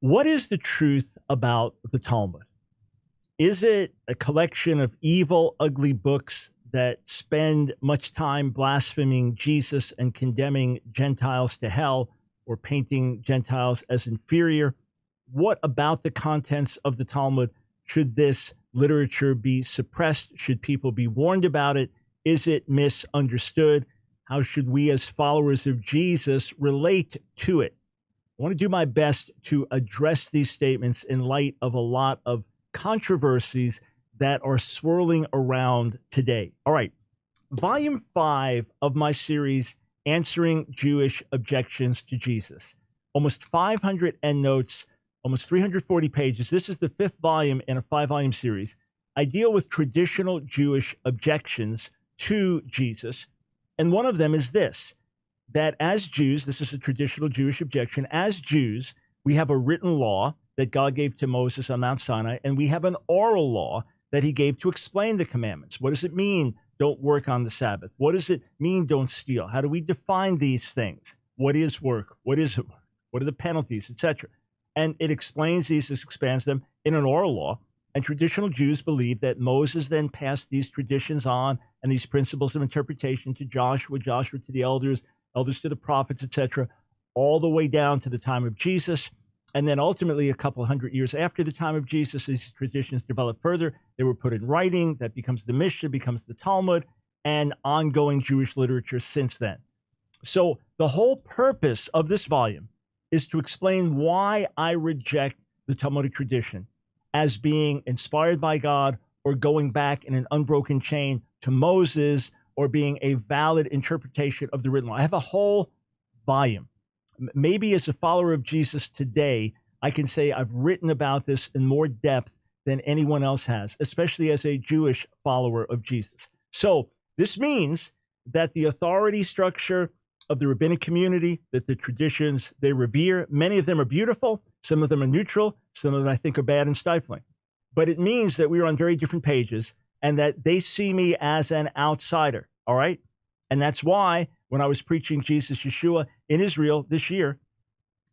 What is the truth about the Talmud? Is it a collection of evil, ugly books that spend much time blaspheming Jesus and condemning Gentiles to hell or painting Gentiles as inferior? What about the contents of the Talmud? Should this literature be suppressed? Should people be warned about it? Is it misunderstood? How should we, as followers of Jesus, relate to it? I want to do my best to address these statements in light of a lot of controversies that are swirling around today. All right. Volume 5 of my series, Answering Jewish Objections to Jesus. Almost 500 endnotes, almost 340 pages. This is the 5th volume in a 5-volume series. I deal with traditional Jewish objections to Jesus. And one of them is this, that as Jews, this is a traditional Jewish objection, as Jews, we have a written law that God gave to Moses on Mount Sinai, and we have an oral law that he gave to explain the commandments. What does it mean, don't work on the Sabbath? What does it mean, don't steal? How do we define these things? What is work? What isn't work? What are the penalties, etc.? And it explains these, it expands them in an oral law. And traditional Jews believe that Moses then passed these traditions on and these principles of interpretation to Joshua, Joshua to the elders to the prophets, etc., all the way down to the time of Jesus. And then ultimately, a couple hundred years after the time of Jesus, these traditions developed further. They were put in writing. That becomes the Mishnah, becomes the Talmud, and ongoing Jewish literature since then. So the whole purpose of this volume is to explain why I reject the Talmudic tradition as being inspired by God or going back in an unbroken chain to Moses or being a valid interpretation of the written law. I have a whole volume. Maybe as a follower of Jesus today, I can say I've written about this in more depth than anyone else has, especially as a Jewish follower of Jesus. So this means that the authority structure of the rabbinic community, that the traditions they revere, many of them are beautiful, some of them are neutral, some of them I think are bad and stifling. But it means that we are on very different pages and that they see me as an outsider, all right? And that's why when I was preaching Jesus Yeshua in Israel this year,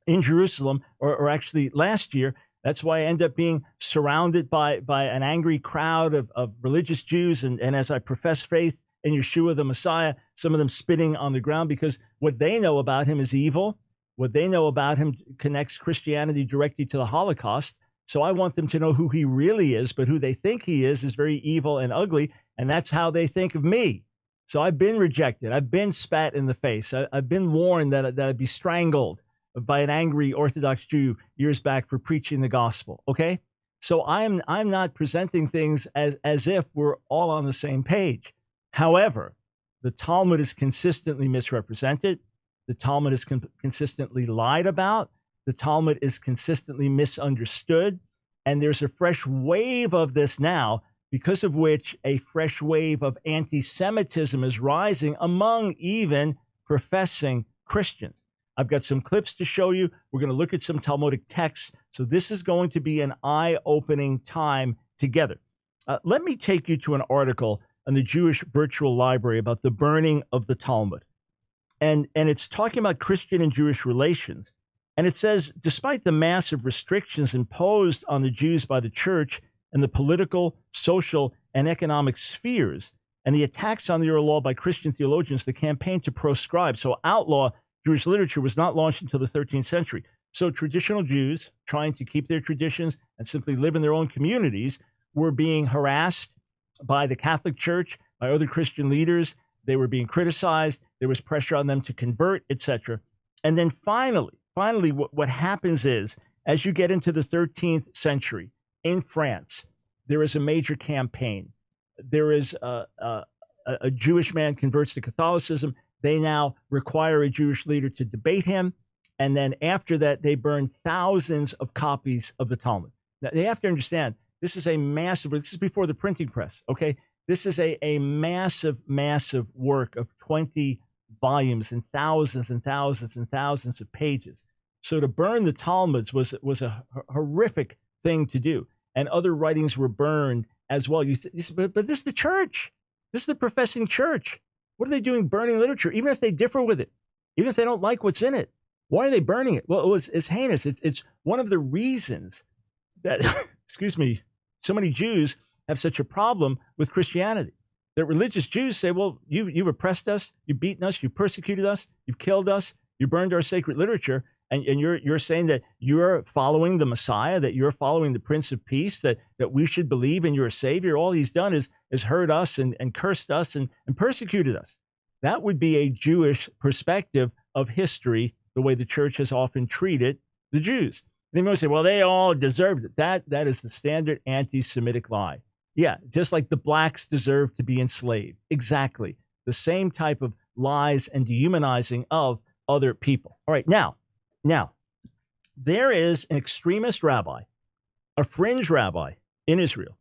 in Jerusalem, or actually last year, that's why I end up being surrounded by an angry crowd of religious Jews. And as I profess faith in Yeshua, the Messiah, some of them spitting on the ground because what they know about him is evil. What they know about him connects Christianity directly to the Holocaust. So I want them to know who he really is, but who they think he is very evil and ugly. And that's how they think of me. So I've been rejected. I've been spat in the face. I've been warned that I'd be strangled by an angry Orthodox Jew years back for preaching the gospel. Okay. So I'm not presenting things as if we're all on the same page. However, the Talmud is consistently misrepresented. The Talmud is consistently lied about. The Talmud is consistently misunderstood. And there's a fresh wave of this now, because of which a fresh wave of anti-Semitism is rising among even professing Christians. I've got some clips to show you. We're going to look at some Talmudic texts. So this is going to be an eye-opening time together. Let me take you to an article on the Jewish Virtual Library about the burning of the Talmud. And it's talking about Christian and Jewish relations. And it says, despite the massive restrictions imposed on the Jews by the church and the political, social, and economic spheres, and the attacks on the oral law by Christian theologians, the campaign to proscribe, so outlaw Jewish literature, was not launched until the 13th century. So traditional Jews, trying to keep their traditions and simply live in their own communities, were being harassed by the Catholic Church, by other Christian leaders. They were being criticized. There was pressure on them to convert, etc. And then finally, what happens is, as you get into the 13th century in France, there is a major campaign. There is a Jewish man converts to Catholicism. They now require a Jewish leader to debate him. And then after that, they burn thousands of copies of the Talmud. Now, they have to understand, this is before the printing press, okay? This is a massive, massive work of 20 volumes and thousands and thousands and thousands of pages. So to burn the Talmuds was a horrific thing to do. And other writings were burned as well. You said, but this is the church. This is the professing church. What are they doing burning literature? Even if they differ with it, even if they don't like what's in it, Why are they burning it? Well, it's heinous. It's one of the reasons that, excuse me, so many Jews have such a problem with Christianity. That religious Jews say, well, you've oppressed us, you've beaten us, you've persecuted us, you've killed us, you burned our sacred literature, and you're saying that you're following the Messiah, that you're following the Prince of Peace, that we should believe in your Savior. All he's done is hurt us and cursed us and persecuted us. That would be a Jewish perspective of history, the way the church has often treated the Jews. And they say, well, they all deserved it. That is the standard anti-Semitic lie. Yeah, just like the blacks deserve to be enslaved. Exactly. The same type of lies and dehumanizing of other people. All right, now, there is an extremist rabbi, a fringe rabbi in Israel,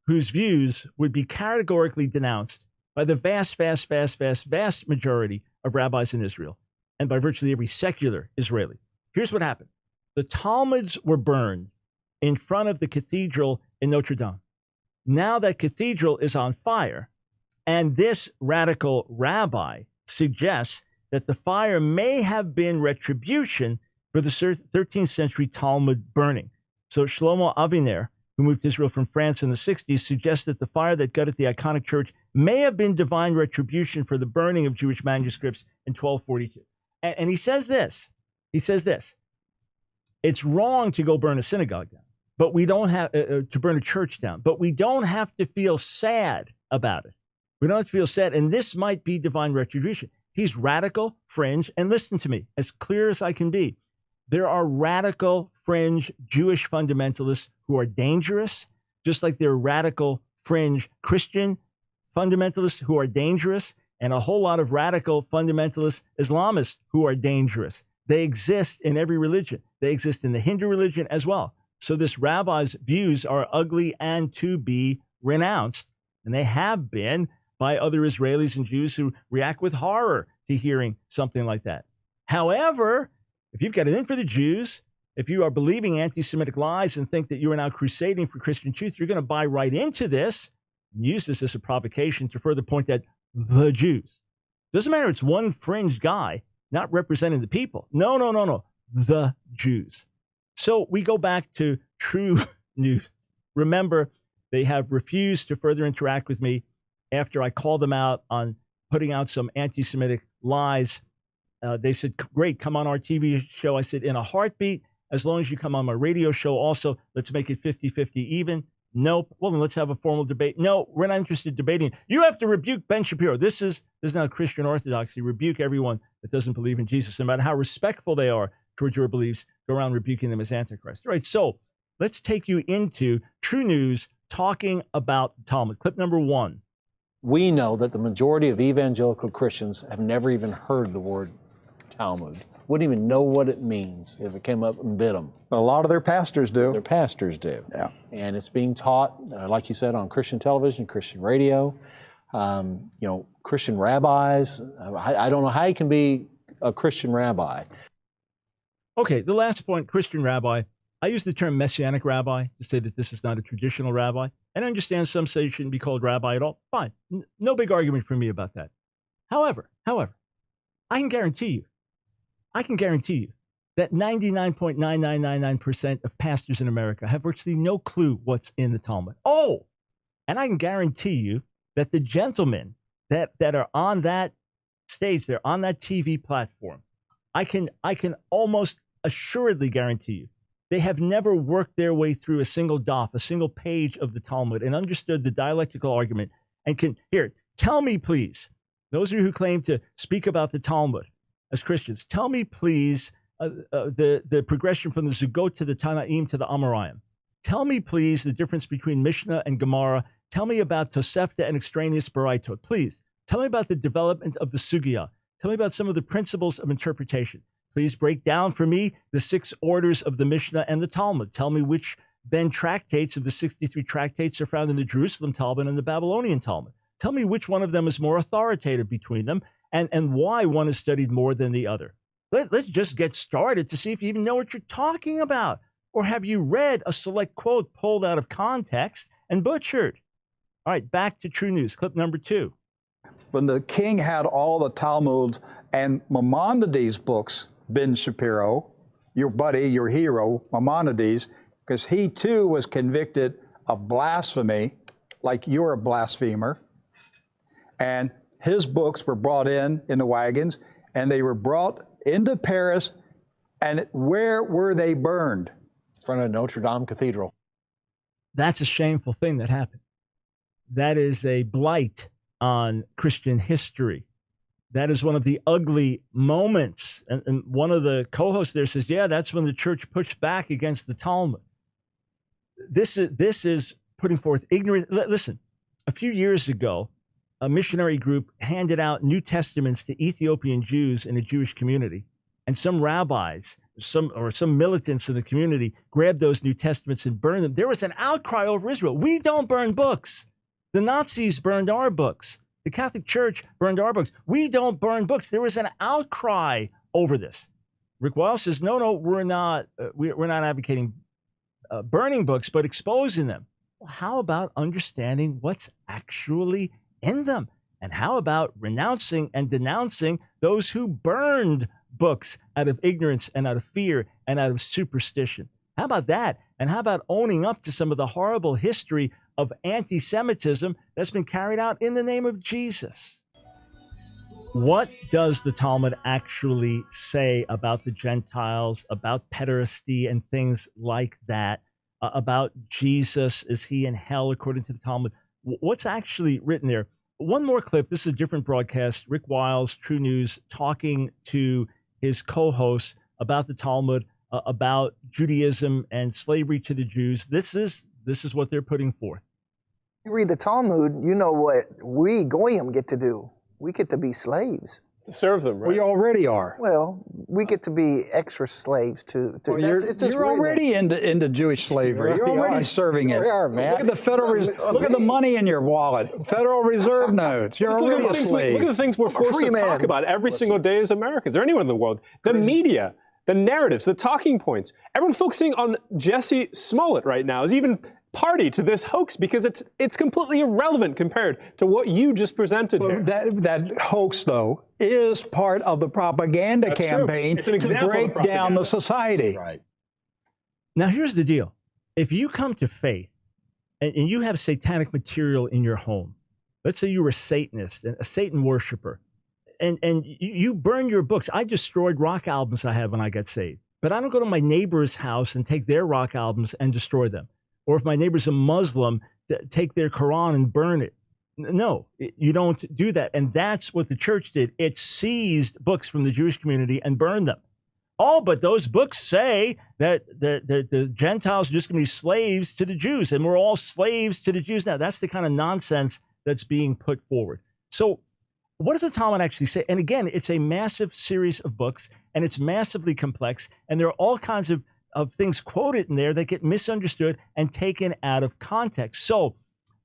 whose views would be categorically denounced by the vast majority of rabbis in Israel and by virtually every secular Israeli. Here's what happened. The Talmuds were burned in front of the cathedral in Notre Dame. Now that cathedral is on fire, and this radical rabbi suggests that the fire may have been retribution for the 13th century Talmud burning. So Shlomo Aviner, who moved to Israel from France in the 60s, suggests that the fire that gutted the iconic church may have been divine retribution for the burning of Jewish manuscripts in 1242. And he says this. It's wrong to go burn a synagogue down, but we don't have to burn a church down, but we don't have to feel sad about it. We don't have to feel sad. And this might be divine retribution. He's radical, fringe, and listen to me, as clear as I can be. There are radical, fringe Jewish fundamentalists who are dangerous, just like there are radical, fringe Christian fundamentalists who are dangerous, and a whole lot of radical fundamentalist Islamists who are dangerous. They exist in every religion. They exist in the Hindu religion as well. So this rabbi's views are ugly and to be renounced, and they have been by other Israelis and Jews who react with horror to hearing something like that. However, if you've got it in for the Jews, if you are believing anti-Semitic lies and think that you are now crusading for Christian truth, you're going to buy right into this and use this as a provocation to further point that the Jews. Doesn't matter, it's one fringe guy not representing the people. No. The Jews. So we go back to True News. Remember, they have refused to further interact with me after I called them out on putting out some anti-Semitic lies. They said, great, come on our TV show. I said, in a heartbeat, as long as you come on my radio show also, let's make it 50-50 even. Nope. Well, then let's have a formal debate. No, we're not interested in debating. You have to rebuke Ben Shapiro. This is not Christian orthodoxy. Rebuke everyone that doesn't believe in Jesus, no matter how respectful they are towards your beliefs. Go around rebuking them as Antichrist. All right, so let's take you into True News talking about the Talmud. Clip number 1. We know that the majority of evangelical Christians have never even heard the word Talmud. Wouldn't even know what it means if it came up and bit them. A lot of their pastors do. Their pastors do. Yeah. And it's being taught, like you said, on Christian television, Christian radio, Christian rabbis. I don't know how you can be a Christian rabbi. Okay, the last point, Christian rabbi. I use the term messianic rabbi to say that this is not a traditional rabbi. And I understand some say it shouldn't be called rabbi at all. Fine. No big argument for me about that. However, I can guarantee you that 99.9999% of pastors in America have virtually no clue what's in the Talmud. Oh, and I can guarantee you that the gentlemen that are on that stage, they're on that TV platform, I can almost assuredly guarantee you they have never worked their way through a single daf, a single page of the Talmud, and understood the dialectical argument. And tell me, please, those of you who claim to speak about the Talmud as Christians, tell me, please, the progression from the Zugot to the Tanaim to the Amoraim. Tell me, please, the difference between Mishnah and Gemara. Tell me about Tosefta and extraneous Baraitot. Please, tell me about the development of the Sugya. Tell me about some of the principles of interpretation. Please break down for me the 6 orders of the Mishnah and the Talmud. Tell me which then tractates of the 63 tractates are found in the Jerusalem Talmud and the Babylonian Talmud. Tell me which one of them is more authoritative between them and why one is studied more than the other. Let's just get started to see if you even know what you're talking about. Or have you read a select quote pulled out of context and butchered? All right, back to True News, clip number 2. When the king had all the Talmuds and Maimonides' books, Ben Shapiro, your buddy, your hero, Maimonides, because he too was convicted of blasphemy, like you're a blasphemer. And his books were brought in the wagons, and they were brought into Paris. And where were they burned? In front of Notre Dame Cathedral. That's a shameful thing that happened. That is a blight on Christian history. That is one of the ugly moments. And one of the co-hosts there says, yeah, that's when the church pushed back against the Talmud. This is putting forth ignorance. Listen, a few years ago, a missionary group handed out New Testaments to Ethiopian Jews in a Jewish community. And some rabbis, some militants in the community grabbed those New Testaments and burned them. There was an outcry over Israel. We don't burn books. The Nazis burned our books. The Catholic Church burned our books. We don't burn books. There was an outcry over this. Rick Wiles says, no, we're not advocating burning books, but exposing them. Well, how about understanding what's actually in them? And how about renouncing and denouncing those who burned books out of ignorance and out of fear and out of superstition? How about that? And how about owning up to some of the horrible history of anti-Semitism that's been carried out in the name of Jesus? What does the Talmud actually say about the Gentiles, about pederasty and things like that, about Jesus? Is he in hell according to the Talmud? What's actually written there? One more clip. This is a different broadcast. Rick Wiles, True News, talking to his co-hosts about the Talmud, about Judaism and slavery to the Jews. This is what they're putting forth. You read the Talmud, you know what we Goyim get to do. We get to be slaves. To serve them, right? We already are. Well, we get to be extra slaves to Well, it's just you're already into Jewish slavery. You're already serving it. We are, man. Look at the look at the money in your wallet. Federal Reserve notes. You're already a slave. Look at the things we're forced to talk about every single day as Americans, or anyone in the world. The media, the narratives, the talking points. Everyone focusing on Jesse Smollett right now is even party to this hoax because it's completely irrelevant compared to what you just presented here. That hoax, though, is part of the propaganda campaign to break down the society. Right. Now, here's the deal. If you come to faith and you have satanic material in your home, let's say you were a Satanist, a Satan worshiper, and you burn your books. I destroyed rock albums I had when I got saved, but I don't go to my neighbor's house and take their rock albums and destroy them. Or if my neighbor's a Muslim, take their Quran and burn it. No, you don't do that. And that's what the church did. It seized books from the Jewish community and burned them. Oh, but those books say that the Gentiles are just going to be slaves to the Jews, and we're all slaves to the Jews now. That's the kind of nonsense that's being put forward. So what does the Talmud actually say? And again, it's a massive series of books, and it's massively complex, and there are all kinds of things quoted in there that get misunderstood and taken out of context. So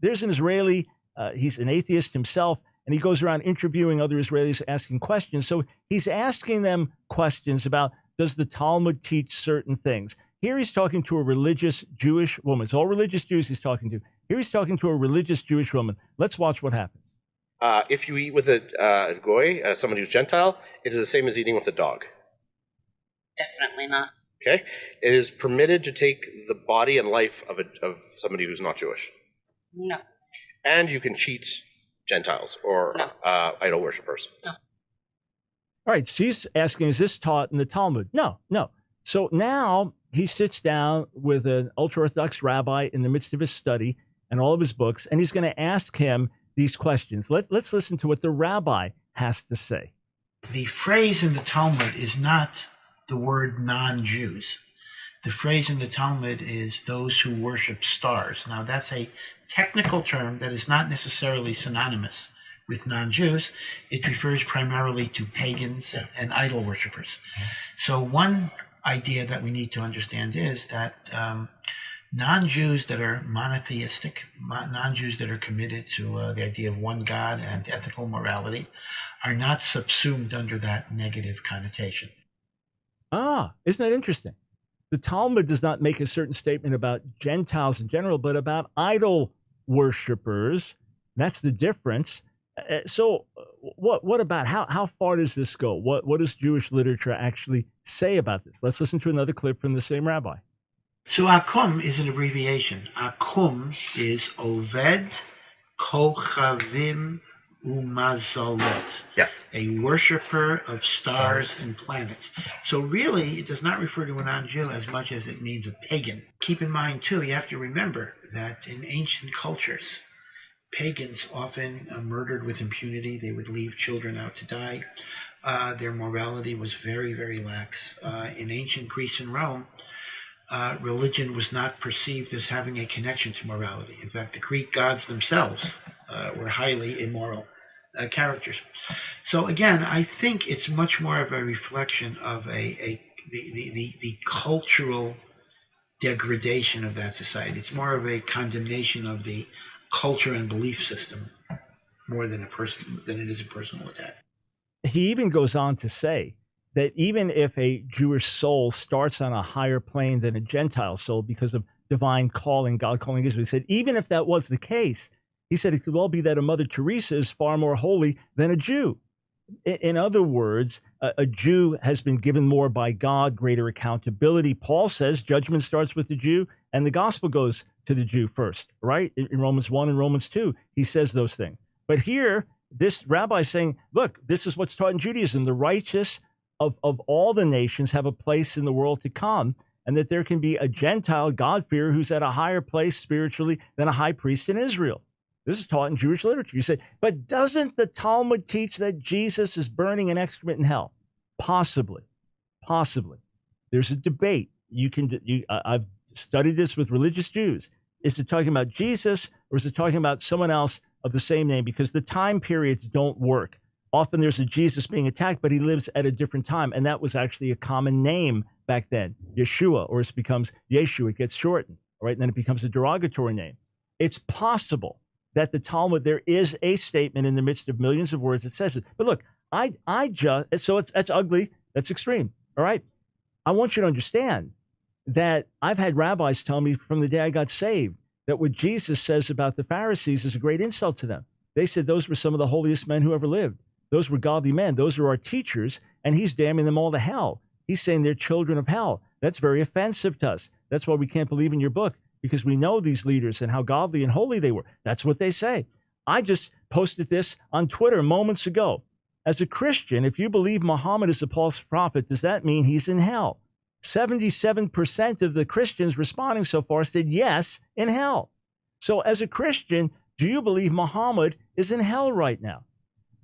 there's an Israeli, he's an atheist himself, and he goes around interviewing other Israelis, asking questions. So he's asking them questions about, does the Talmud teach certain things? Here he's talking to a religious Jewish woman. It's all religious Jews he's talking to. Here he's talking to a religious Jewish woman. Let's watch what happens. If you eat with a goy, somebody who's Gentile, it is the same as eating with a dog. Definitely not. Okay, it is permitted to take the body and life of somebody who's not Jewish. No. And you can cheat Gentiles or idol worshippers. No. All right, she's asking, is this taught in the Talmud? No. So now he sits down with an ultra-Orthodox rabbi in the midst of his study and all of his books, and he's going to ask him these questions. Let's listen to what the rabbi has to say. The phrase in the Talmud is not the word non-Jews. The phrase in the Talmud is those who worship stars. Now, that's a technical term that is not necessarily synonymous with non-Jews. It refers primarily to pagans and idol worshippers. So one idea that we need to understand is that non-Jews that are monotheistic, non-Jews that are committed to the idea of one God and ethical morality are not subsumed under that negative connotation. Isn't that interesting? The Talmud does not make a certain statement about Gentiles in general, but about idol worshipers. That's the difference. So what about how far does this go? What does Jewish literature actually say about this? Let's listen to another clip from the same rabbi. So Akum is an abbreviation. Akum is Oved Kochavim Umazalot. Yeah. A worshiper of stars and planets. So really, it does not refer to a non-Jew as much as it means a pagan. Keep in mind, too, you have to remember that in ancient cultures, pagans often murdered with impunity. They would leave children out to die. Their morality was very, very lax. In ancient Greece and Rome, religion was not perceived as having a connection to morality. In fact, the Greek gods themselves were highly immoral characters. So again, I think it's much more of a reflection of the cultural degradation of that society. It's more of a condemnation of the culture and belief system more than it is a personal attack. He even goes on to say that even if a Jewish soul starts on a higher plane than a Gentile soul because of divine calling, God calling Israel, he said, even if that was the case, he said it could well be that a Mother Teresa is far more holy than a Jew. In other words, a Jew has been given more by God, greater accountability. Paul says judgment starts with the Jew and the gospel goes to the Jew first, right? In Romans 1 and Romans 2, he says those things. But here, this rabbi is saying, look, this is what's taught in Judaism. The righteous of all the nations have a place in the world to come, and that there can be a Gentile God-fearer who's at a higher place spiritually than a high priest in Israel. This is taught in Jewish literature. You say, but doesn't the Talmud teach that Jesus is burning an excrement in hell? Possibly. There's a debate. I've studied this with religious Jews. Is it talking about Jesus or is it talking about someone else of the same name? Because the time periods don't work. Often there's a Jesus being attacked, but he lives at a different time. And that was actually a common name back then, Yeshua, or it becomes Yeshu. It gets shortened, right? And then it becomes a derogatory name. It's possible that the Talmud, there is a statement in the midst of millions of words that says it. But look, that's ugly. That's extreme. All right. I want you to understand that I've had rabbis tell me from the day I got saved that what Jesus says about the Pharisees is a great insult to them. They said those were some of the holiest men who ever lived. Those were godly men. Those are our teachers. And he's damning them all to hell. He's saying they're children of hell. That's very offensive to us. That's why we can't believe in your book, because we know these leaders and how godly and holy they were. That's what they say. I just posted this on Twitter moments ago. As a Christian, if you believe Muhammad is a false prophet, does that mean he's in hell? 77% of the Christians responding so far said yes, in hell. So as a Christian, do you believe Muhammad is in hell right now?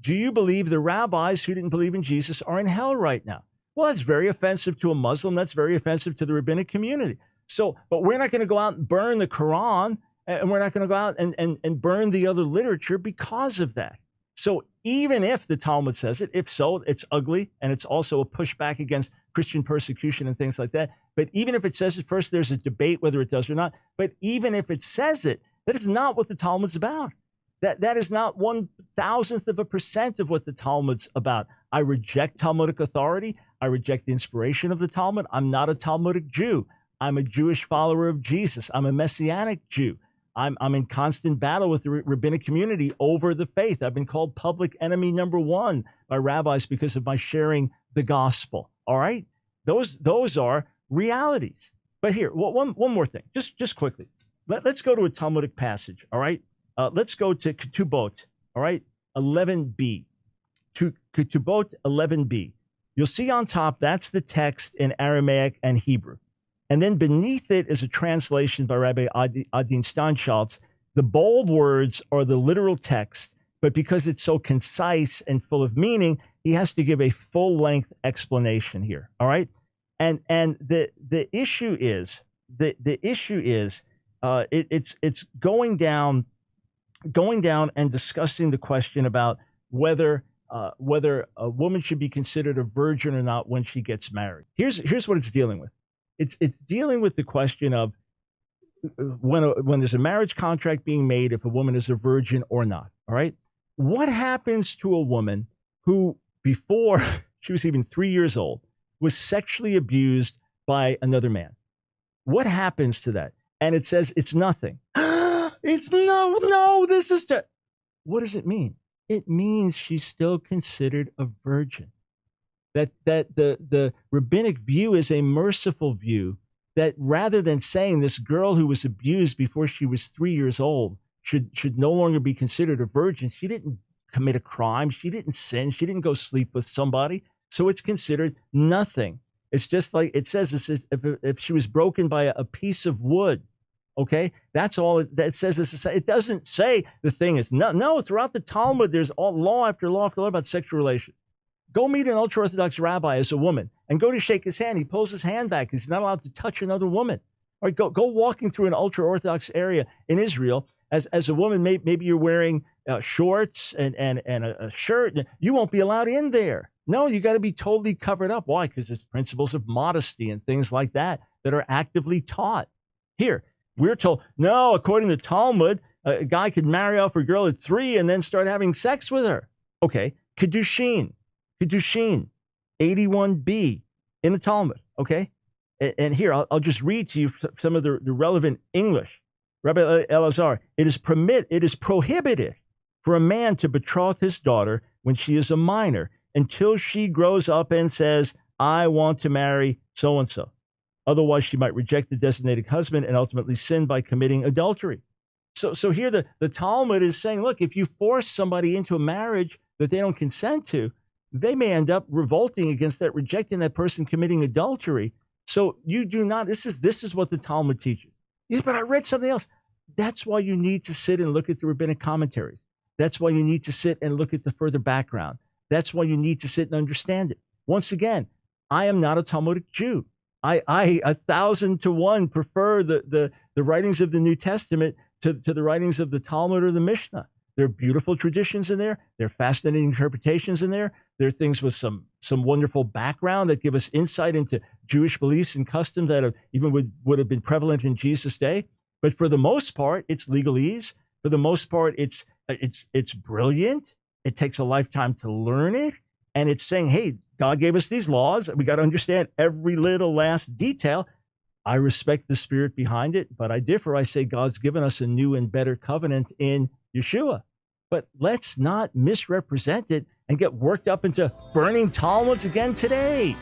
Do you believe the rabbis who didn't believe in Jesus are in hell right now? Well, that's very offensive to a Muslim. That's very offensive to the rabbinic community. So, but we're not going to go out and burn the Quran, and we're not going to go out and burn the other literature because of that. So even if the Talmud says it, if so, it's ugly, and it's also a pushback against Christian persecution and things like that. But even if it says it, first there's a debate whether it does or not. But even if it says it, that is not what the Talmud's about. That is not 0.001% of what the Talmud's about. I reject Talmudic authority. I reject the inspiration of the Talmud. I'm not a Talmudic Jew. I'm a Jewish follower of Jesus. I'm a Messianic Jew. I'm in constant battle with the rabbinic community over the faith. I've been called public enemy number one by rabbis because of my sharing the gospel. All right? Those are realities. But here, one more thing, just quickly. Let's go to a Talmudic passage, all right? Let's go to Ketubot, all right? 11b. Ketubot 11b. You'll see on top, that's the text in Aramaic and Hebrew. And then beneath it is a translation by Rabbi Adin Steinschaltz. The bold words are the literal text, but because it's so concise and full of meaning, he has to give a full-length explanation here, all right? And the issue is, it's going down and discussing the question about whether a woman should be considered a virgin or not when she gets married. Here's what it's dealing with. It's dealing with the question of when there's a marriage contract being made, if a woman is a virgin or not. All right. What happens to a woman who, before she was even 3 years old, was sexually abused by another man? What happens to that? And it says it's nothing. It's no, this is what does it mean? It means she's still considered a virgin. That the rabbinic view is a merciful view, that rather than saying this girl who was abused before she was 3 years old should no longer be considered a virgin. She didn't commit a crime. She didn't sin. She didn't go sleep with somebody. So it's considered nothing. It's just like it says, if she was broken by a piece of wood, okay, that's all that says. It doesn't say the thing is no. Throughout the Talmud, there's all law after law after law about sexual relations. Go meet an ultra-Orthodox rabbi as a woman and go to shake his hand. He pulls his hand back. He's not allowed to touch another woman. All right, go walking through an ultra-Orthodox area in Israel as a woman. Maybe you're wearing shorts and a shirt. You won't be allowed in there. No, you got to be totally covered up. Why? Because there's principles of modesty and things like that are actively taught. Here, we're told, no, according to Talmud, a guy could marry off a girl at 3 and then start having sex with her. Okay, Kedushin, 81b in the Talmud, okay? And here, I'll just read to you some of the relevant English. Rabbi Elazar, it is prohibited for a man to betroth his daughter when she is a minor until she grows up and says, I want to marry so-and-so. Otherwise, she might reject the designated husband and ultimately sin by committing adultery. So here the Talmud is saying, look, if you force somebody into a marriage that they don't consent to, they may end up revolting against that, rejecting that person, committing adultery. So you do not, this is what the Talmud teaches. Yes, but I read something else. That's why you need to sit and look at the rabbinic commentaries. That's why you need to sit and look at the further background. That's why you need to sit and understand it. Once again, I am not a Talmudic Jew. I 1,000 to 1 prefer the writings of the New Testament to the writings of the Talmud or the Mishnah. There are beautiful traditions in there. There are fascinating interpretations in there. There are things with some wonderful background that give us insight into Jewish beliefs and customs that would have been prevalent in Jesus' day. But for the most part, it's legalese. For the most part, it's brilliant. It takes a lifetime to learn it. And it's saying, hey, God gave us these laws. We got to understand every little last detail. I respect the spirit behind it, but I differ. I say God's given us a new and better covenant in Yeshua. But let's not misrepresent it and get worked up into burning Talmuds again today.